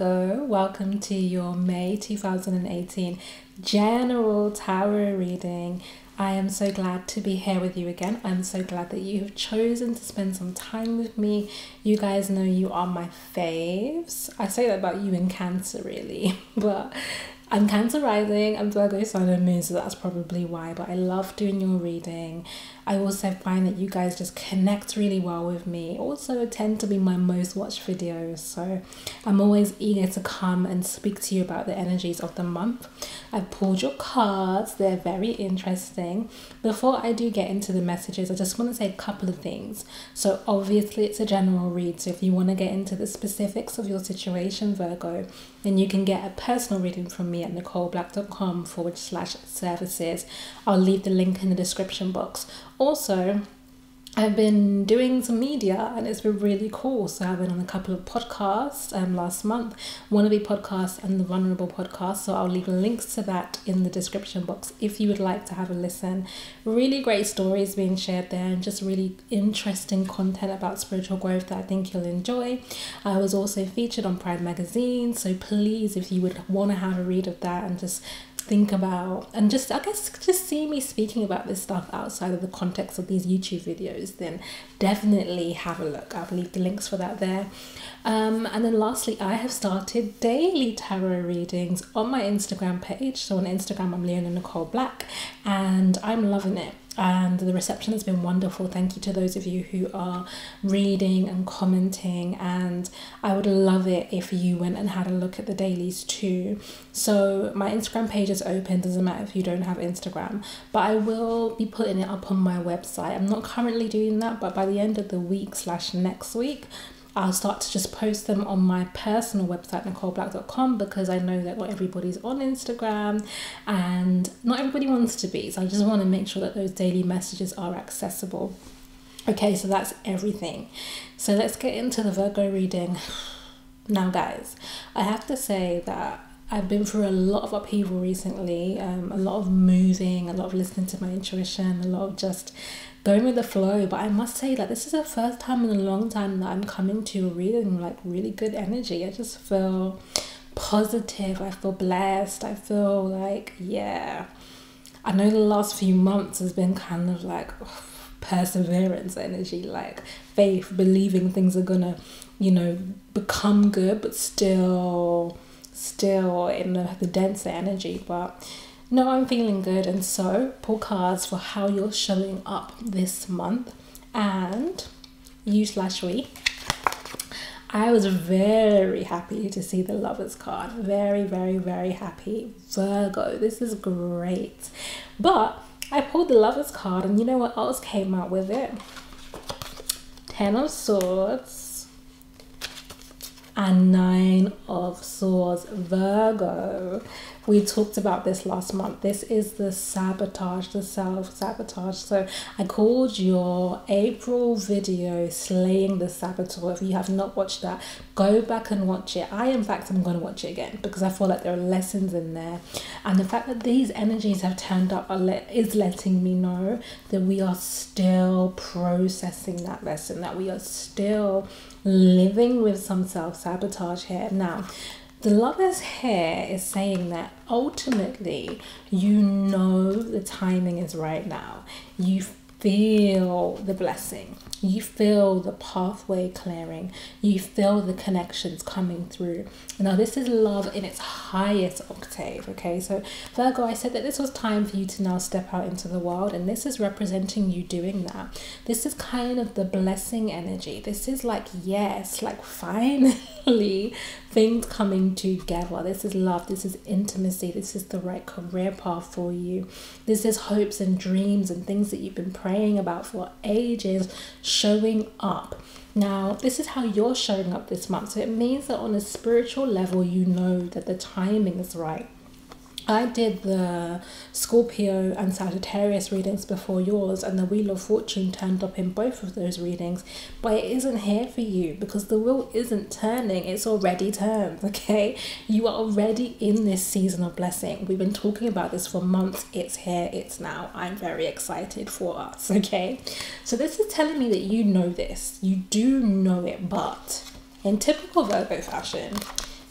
So, welcome to your May 2018 general tarot reading. I am so glad to be here with you again. I'm so glad that you have chosen to spend some time with me. You guys know you are my faves. I say that about you in Cancer, really, but I'm Cancer rising, I'm Virgo sun and moon, so that's probably why, but I love doing your reading. I also find that you guys just connect really well with me. Also tend to be my most watched videos, so I'm always eager to come and speak to you about the energies of the month. I've pulled your cards, they're very interesting. Before I do get into the messages, I just want to say a couple of things. So obviously it's a general read, so if you want to get into the specifics of your situation, Virgo, then you can get a personal reading from me at nicoleblack.com/services. I'll leave the link in the description box. Also, I've been doing some media and it's been really cool. So I've been on a couple of podcasts last month, Wannabe podcast and the Vulnerable podcast. So I'll leave links to that in the description box if you would like to have a listen. Really great stories being shared there and just really interesting content about spiritual growth that I think you'll enjoy. I was also featured on Pride magazine. So please, if you would want to have a read of that and just think about and just see me speaking about this stuff outside of the context of these YouTube videos, then definitely have a look. I'll leave the links for that there. And then lastly, I have started daily tarot readings on my Instagram page. So on Instagram I'm Leona Nicole Black and I'm loving it. And the reception has been wonderful. Thank you to those of you who are reading and commenting, and I would love it if you went and had a look at the dailies too. So my Instagram page is open, doesn't matter if you don't have Instagram, but I will be putting it up on my website. I'm not currently doing that, but by the end of the week / next week I'll start to just post them on my personal website, nicoleblack.com, because I know that not everybody's on Instagram and not everybody wants to be. So I just want to make sure that those daily messages are accessible. Okay, so that's everything. So let's get into the Virgo reading. Now, guys, I have to say that I've been through a lot of upheaval recently, a lot of moving, a lot of listening to my intuition, a lot of just going with the flow. But I must say that this is the first time in a long time that I'm coming to a reading like really good energy. I just feel positive, I feel blessed, I feel like, yeah. I know the last few months has been kind of like perseverance energy, like faith, believing things are gonna, become good, but still in the denser energy. But no, I'm feeling good. And so pull cards for how you're showing up this month and you/we. I was very happy to see the Lovers card. Very, very, very happy. Virgo, this is great. But I pulled the Lovers card and you know what else came out with it? 10 of Swords and 9 of Swords. Virgo, we talked about this last month. This is the sabotage, the self-sabotage. So I called your April video Slaying the Saboteur. If you have not watched that, go back and watch it. In fact, I'm going to watch it again because I feel like there are lessons in there. And the fact that these energies have turned up is letting me know that we are still processing that lesson, that we are still living with some self-sabotage here. Now, the Lovers here is saying that ultimately, the timing is right now. You feel the blessing. You feel the pathway clearing. You feel the connections coming through. Now, this is love in its highest octave, okay? So, Virgo, I said that this was time for you to now step out into the world, and this is representing you doing that. This is kind of the blessing energy. This is like, yes, like finally things coming together. This is love. This is intimacy. This is the right career path for you. This is hopes and dreams and things that you've been praying about for ages showing up. Now, this is how you're showing up this month. So it means that on a spiritual level, you know that the timing is right. I did the Scorpio and Sagittarius readings before yours, and the Wheel of Fortune turned up in both of those readings, but it isn't here for you because the wheel isn't turning. It's already turned, okay? You are already in this season of blessing. We've been talking about this for months. It's here, it's now. I'm very excited for us, okay? So this is telling me that you know this. You do know it, but in typical Virgo fashion,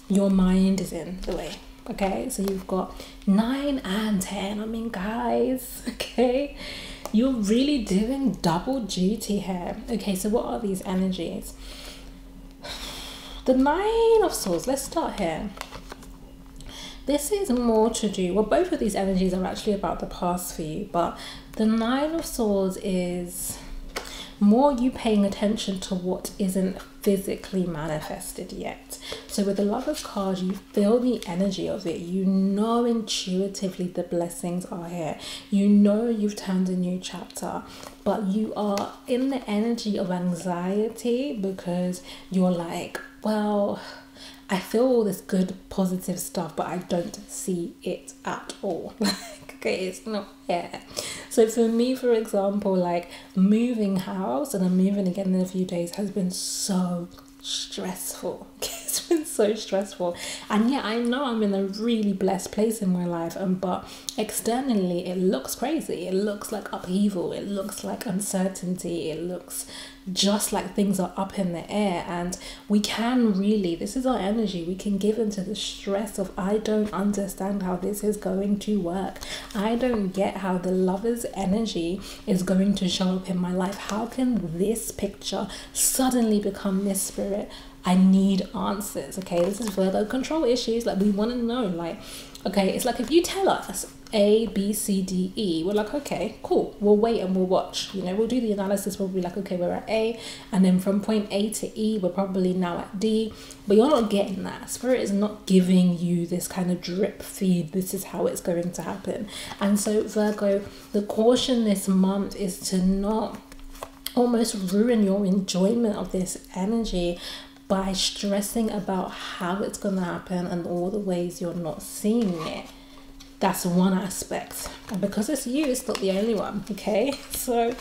your mind is in the way. Okay, so you've got 9 and 10. I mean, guys, okay, you're really doing double duty here. Okay, so what are these energies? The 9 of Swords, let's start here. This is more to do, well, both of these energies are actually about the past for you, but the 9 of Swords is more you paying attention to what isn't physically manifested yet. So with the Lover's card, you feel the energy of it. You know intuitively the blessings are here. You know you've turned a new chapter, but you are in the energy of anxiety because you're like, well, I feel all this good positive stuff, but I don't see it at all. Okay, it's not here. So for me, for example, like moving house, and I'm moving again in a few days, has been so stressful. It's been so stressful, and yeah, I know I'm in a really blessed place in my life, but externally it looks crazy. It looks like upheaval, it looks like uncertainty, it looks just like things are up in the air, and we can really, this is our energy, we can give into the stress of, I don't understand how this is going to work. I don't get how the Lover's energy is going to show up in my life. How can this picture suddenly become this spirit? I need answers. Okay, this is Virgo control issues. Like, we want to know, like, okay, it's like if you tell us A, B, C, D, E, we're like, okay, cool, we'll wait and we'll watch. You know, we'll do the analysis. We'll be like, okay, we're at A, and then from point A to E, we're probably now at D. But you're not getting that. Spirit is not giving you this kind of drip feed. This is how it's going to happen. And so Virgo, the caution this month is to not almost ruin your enjoyment of this energy by stressing about how it's going to happen and all the ways you're not seeing it. That's one aspect, and because it's you, it's not the only one. Okay, so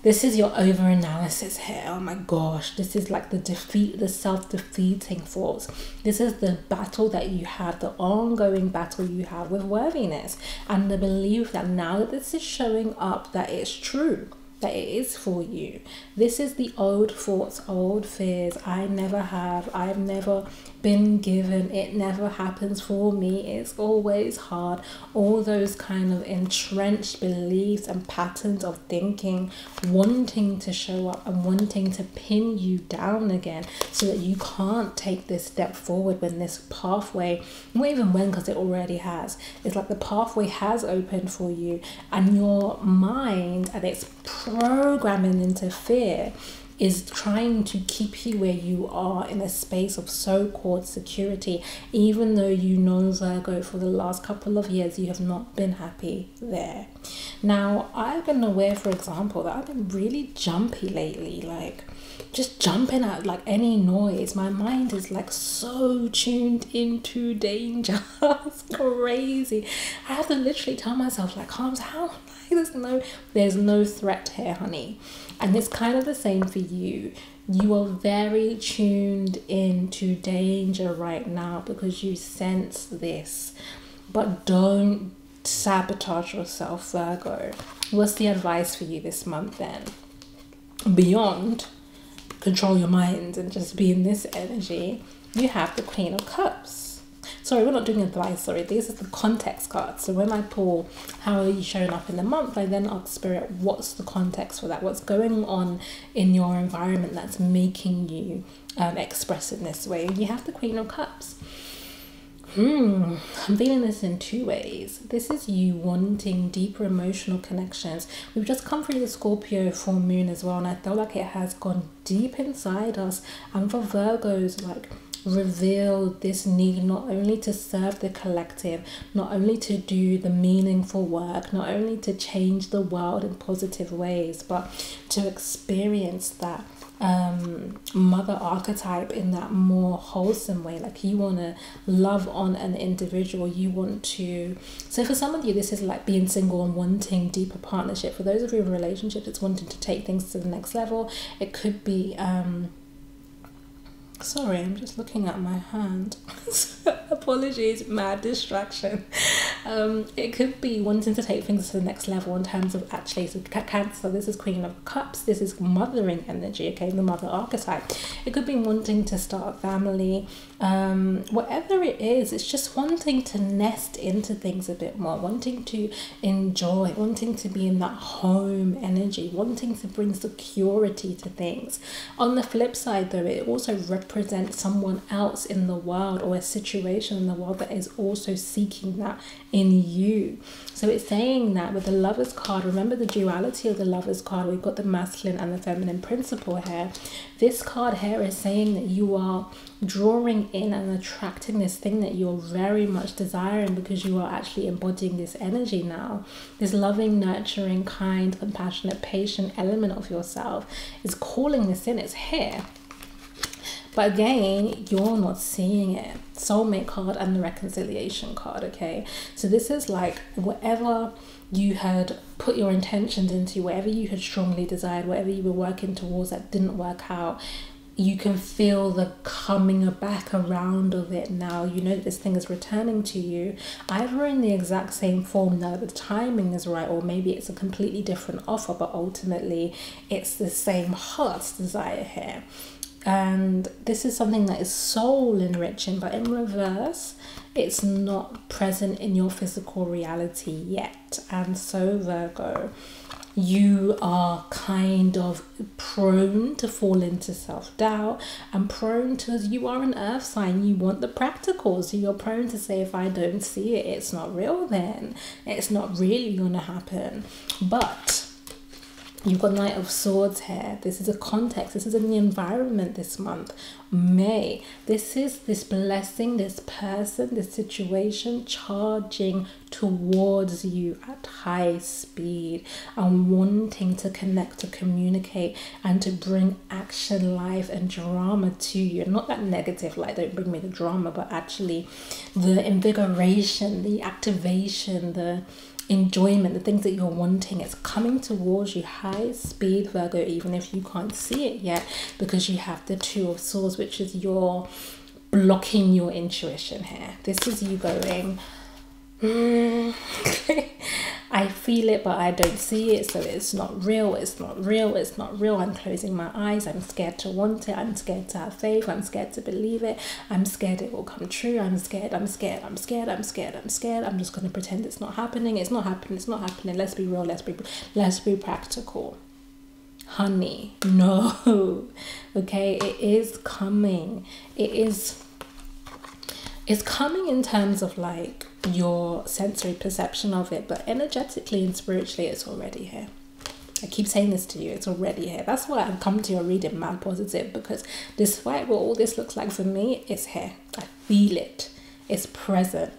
this is your over analysis here. Oh my gosh, this is like the self-defeating thoughts. This is the battle that you have, the ongoing battle you have with worthiness, and the belief that now that this is showing up, that it's true, that it is for you. This is the old thoughts, old fears. I've never been given, it never happens for me, it's always hard. All those kind of entrenched beliefs and patterns of thinking, wanting to show up and wanting to pin you down again so that you can't take this step forward when this pathway, not even when, because it already has, it's like the pathway has opened for you, and your mind and its programming into fear is trying to keep you where you are in a space of so-called security, even though you know, Virgo, for the last couple of years you have not been happy there. Now, I've been aware, for example, that I've been really jumpy lately, like just jumping at like any noise. My mind is like so tuned into danger. It's crazy. I have to literally tell myself, like, calm down. There's no threat here, honey. And it's kind of the same for you. You are very tuned into danger right now because you sense this. But don't sabotage yourself, Virgo. What's the advice for you this month then? Beyond control your mind and just be in this energy, you have the Queen of Cups. Sorry, we're not doing advice, sorry. This is the context card. So when I pull how are you showing up in the month, I then ask Spirit, what's the context for that? What's going on in your environment that's making you express in this way? You have the Queen of Cups. I'm feeling this in two ways. This is you wanting deeper emotional connections. We've just come through the Scorpio full moon as well, and I feel like it has gone deep inside us. And for Virgos, like, revealed this need not only to serve the collective, not only to do the meaningful work, not only to change the world in positive ways, but to experience that mother archetype in that more wholesome way. Like, you want to love on an individual, you want to, so for some of you this is like being single and wanting deeper partnership. For those of you in relationships, it's wanting to take things to the next level. It could be sorry, I'm just looking at my hand. Apologies, mad distraction. It could be wanting to take things to the next level in terms of actually, so Cancer, this is Queen of Cups, this is mothering energy, okay, the mother archetype. It could be wanting to start a family, whatever it is, it's just wanting to nest into things a bit more, wanting to enjoy, wanting to be in that home energy, wanting to bring security to things. On the flip side though, it also represents someone else in the world, or a situation in the world that is also seeking that in you. So it's saying that with the Lovers card, remember the duality of the Lovers card, we've got the masculine and the feminine principle here. This card here is saying that you are drawing in and attracting this thing that you're very much desiring, because you are actually embodying this energy now. This loving, nurturing, kind, compassionate, patient element of yourself is calling this in. It's here. But again, you're not seeing it. Soulmate card and the reconciliation card, okay? So this is like whatever you had put your intentions into, whatever you had strongly desired, whatever you were working towards that didn't work out, you can feel the coming back around of it now. You know that this thing is returning to you, either in the exact same form now, the timing is right, or maybe it's a completely different offer, but ultimately it's the same heart's desire here. And this is something that is soul enriching, but in reverse, it's not present in your physical reality yet. And so Virgo, you are kind of prone to fall into self-doubt, and prone to, as you are an earth sign, you want the practical. So you're prone to say, if I don't see it, it's not real, then it's not really gonna happen. But you've got Knight of Swords here. This is a context. This is in the environment this month, May. This is this blessing, this person, this situation charging towards you at high speed and wanting to connect, to communicate, and to bring action, life, and drama to you. Not that negative, like don't bring me the drama, but actually the invigoration, the activation, the enjoyment, the things that you're wanting. It's coming towards you high speed, Virgo, even if you can't see it yet, because you have the Two of Swords, which is your blocking your intuition here. This is you going, I feel it, but I don't see it, so it's not real, it's not real, it's not real. I'm closing my eyes, I'm scared to want it, I'm scared to have faith, I'm scared to believe it, I'm scared it will come true, I'm scared, I'm scared, I'm scared, I'm scared, I'm scared, I'm just going to pretend it's not happening, it's not happening, it's not happening, let's be real, let's be practical. Honey, no. Okay, it is coming. It's coming in terms of like your sensory perception of it, but energetically and spiritually it's already here. I keep saying this to you, it's already here. That's why I've come to your reading mad positive, because despite what all this looks like for me, it's here. I feel it, it's present.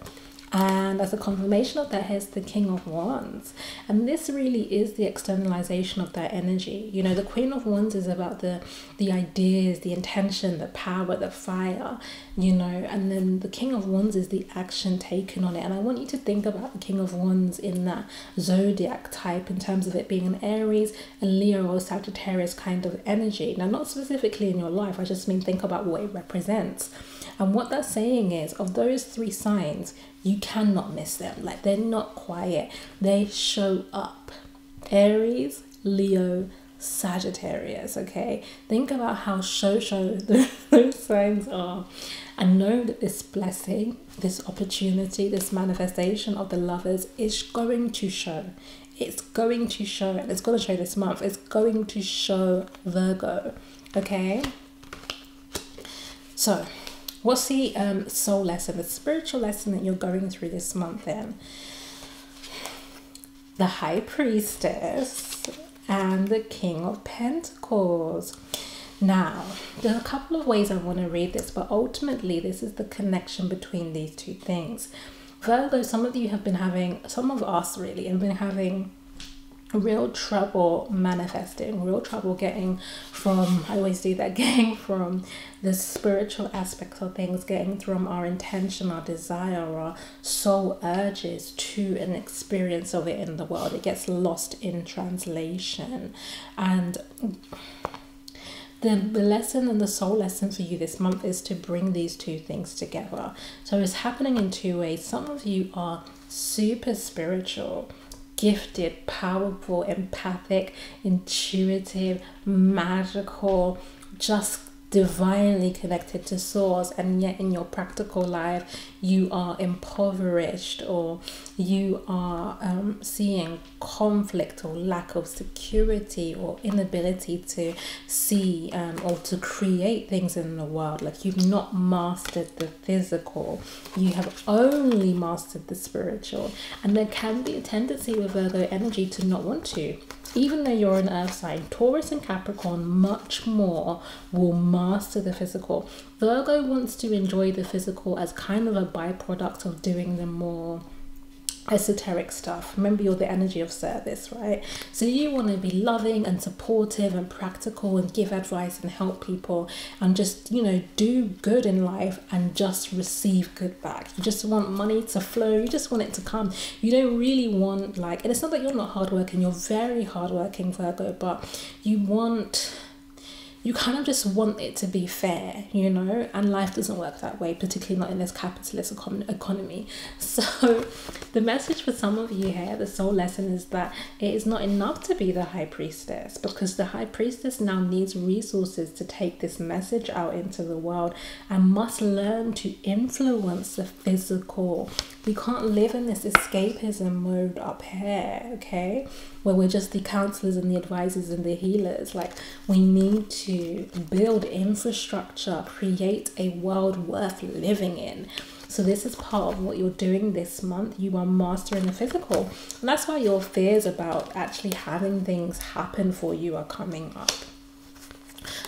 And as a confirmation of that, here's the King of Wands. And this really is the externalization of that energy. You know, the Queen of Wands is about the ideas, the intention, the power, the fire, you know, and then the King of Wands is the action taken on it. And I want you to think about the King of Wands in that zodiac type in terms of it being an Aries, a Leo, or Sagittarius kind of energy. Now, not specifically in your life, I just mean think about what it represents. And what that's saying is, of those three signs, you cannot miss them. Like, they're not quiet. They show up. Aries, Leo, Sagittarius, okay? Think about how show those signs are. And know that this blessing, this opportunity, this manifestation of the Lovers is going to show. It's going to show, and it's going to show this month. It's going to show, Virgo, okay? So, what's the soul lesson, the spiritual lesson that you're going through this month then? The High Priestess and the King of Pentacles. Now, there's a couple of ways I want to read this, but ultimately this is the connection between these two things. Virgo, some of you have been having, some of us really, have been having real trouble manifesting, real trouble getting from, I always do that, getting from the spiritual aspects of things, getting from our intention, our desire, our soul urges to an experience of it in the world. It gets lost in translation. And The lesson and the soul lesson for you this month is to bring these two things together. So it's happening in two ways. Some of you are super spiritual, gifted, powerful, empathic, intuitive, magical, just divinely connected to source, and yet in your practical life you are impoverished, or you are seeing conflict or lack of security or inability to see or to create things in the world. Like, you've not mastered the physical, you have only mastered the spiritual. And there can be a tendency with Virgo energy to not want to. Even though you're an earth sign, Taurus and Capricorn much more will master the physical. Virgo wants to enjoy the physical as kind of a byproduct of doing the more esoteric stuff. Remember, you're the energy of service, right? So you want to be loving and supportive and practical and give advice and help people and just, you know, do good in life and just receive good back. You just want money to flow. You just want it to come. You don't really want, like, and it's not that you're not hardworking, you're very hardworking, Virgo, but you kind of just want it to be fair, you know, and life doesn't work that way, particularly not in this capitalist economy. So the message for some of you here, the soul lesson, is that it is not enough to be the high priestess, because the high priestess now needs resources to take this message out into the world and must learn to influence the physical. We can't live in this escapism mode up here, okay, where we're just the counselors and the advisors and the healers. Like, we need to build infrastructure, create a world worth living in. So this is part of what you're doing this month. You are mastering the physical, and that's why your fears about actually having things happen for you are coming up.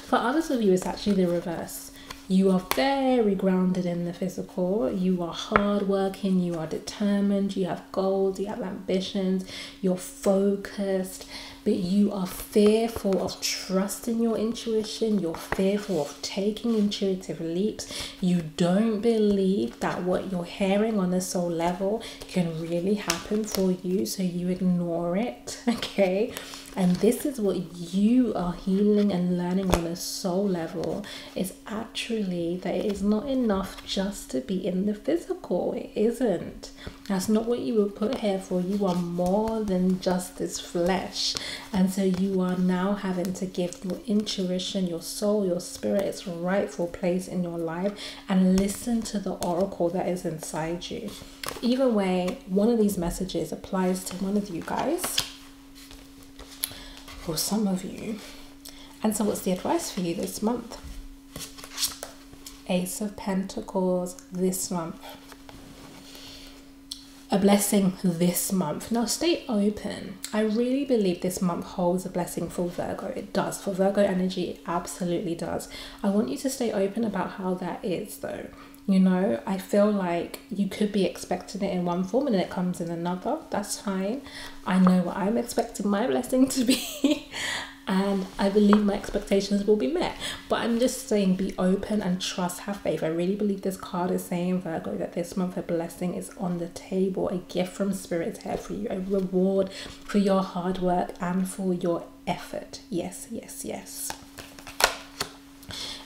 For others of you, it's actually the reverse. You are very grounded in the physical. You are hardworking, you are determined, you have goals, you have ambitions, you're focused, but you are fearful of trusting your intuition. You're fearful of taking intuitive leaps. You don't believe that what you're hearing on a soul level can really happen for you, so you ignore it, okay? And this is what you are healing and learning on a soul level, is actually that it is not enough just to be in the physical. It isn't. That's not what you were put here for. You are more than just this flesh. And so you are now having to give your intuition, your soul, your spirit its rightful place in your life, and listen to the oracle that is inside you. Either way, one of these messages applies to one of you guys, for some of you. And so what's the advice for you this month? Ace of Pentacles this month. A blessing this month. Now stay open. I really believe this month holds a blessing for Virgo. It does. For Virgo energy, it absolutely does. I want you to stay open about how that is though. You know, I feel like you could be expecting it in one form and then it comes in another. That's fine. I know what I'm expecting my blessing to be and I believe my expectations will be met. But I'm just saying, be open and trust, have faith. I really believe this card is saying, Virgo, that this month a blessing is on the table. A gift from Spirit's here for you. A reward for your hard work and for your effort. Yes, yes, yes.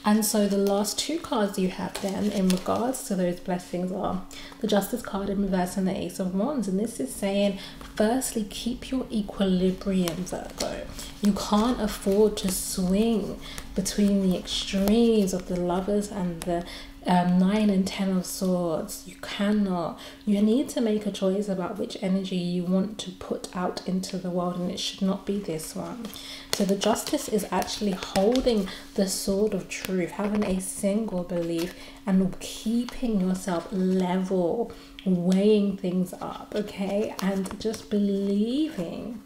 And so the last two cards you have then in regards to those blessings are the Justice card in reverse and the Ace of Wands. And this is saying, firstly, keep your equilibrium, Virgo. You can't afford to swing between the extremes of the Lovers and the 9 and 10 of Swords. You cannot. You need to make a choice about which energy you want to put out into the world, and it should not be this one. So the Justice is actually holding the sword of truth, having a single belief and keeping yourself level, weighing things up, okay, and just believing,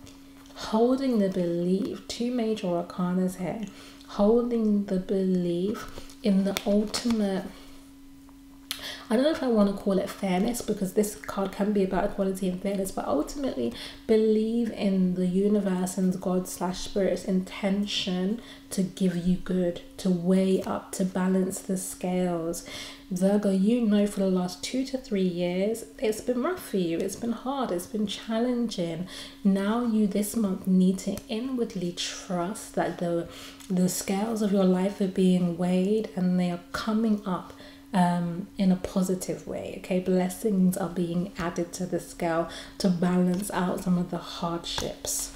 holding the belief. Two major arcanas here, holding the belief in the ultimate I don't know if I want to call it fairness, because this card can be about equality and fairness, but ultimately believe in the universe and God slash spirit's intention to give you good, to weigh up, to balance the scales. Virgo, you know, for the last 2 to 3 years, it's been rough for you. It's been hard. It's been challenging. Now you this month need to inwardly trust that the scales of your life are being weighed and they are coming up in a positive way. Okay, blessings are being added to the scale to balance out some of the hardships.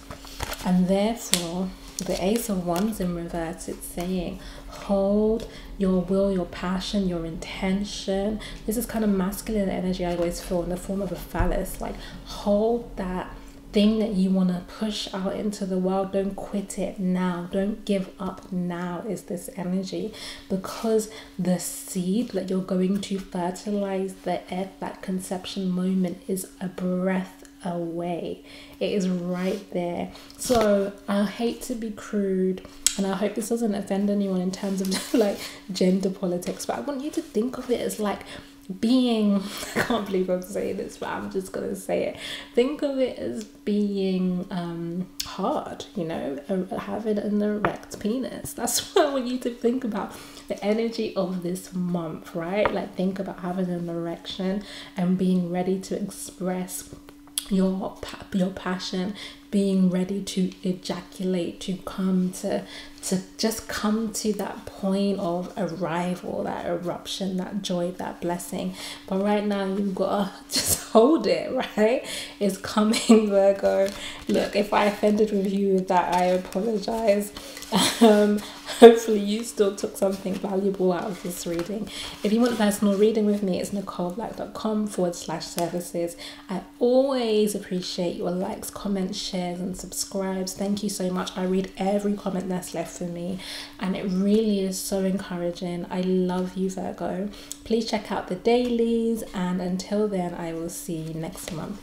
And therefore, the Ace of Wands in reverse, it's saying hold your will, your passion, your intention. This is kind of masculine energy, I always feel, in the form of a phallus. Like, hold that thing that you want to push out into the world. Don't quit it now. Don't give up now, is this energy, because the seed that you're going to fertilize the earth, that conception moment, is a breath away. It is right there. So I hate to be crude, and I hope this doesn't offend anyone in terms of like gender politics, but I want you to think of it as like being, I can't believe I'm saying this, but I'm just gonna say it. Think of it as being hard, you know, having an erect penis. That's what I want you to think about. The energy of this month, right? Like, think about having an erection and being ready to express your passion, being ready to ejaculate, to just come to that point of arrival, that eruption, that joy, that blessing. But right now you've got to just hold it, right? It's coming, Virgo. Look, if I offended with you with that, I apologize. Hopefully you still took something valuable out of this reading. If you want a personal reading with me, it's nicoleblack.com/services. I always appreciate your likes, comments, shares and subscribes. Thank you so much. I read every comment that's left for me, and it really is so encouraging. I love you, Virgo. Please check out the dailies, and until then, I will see you next month.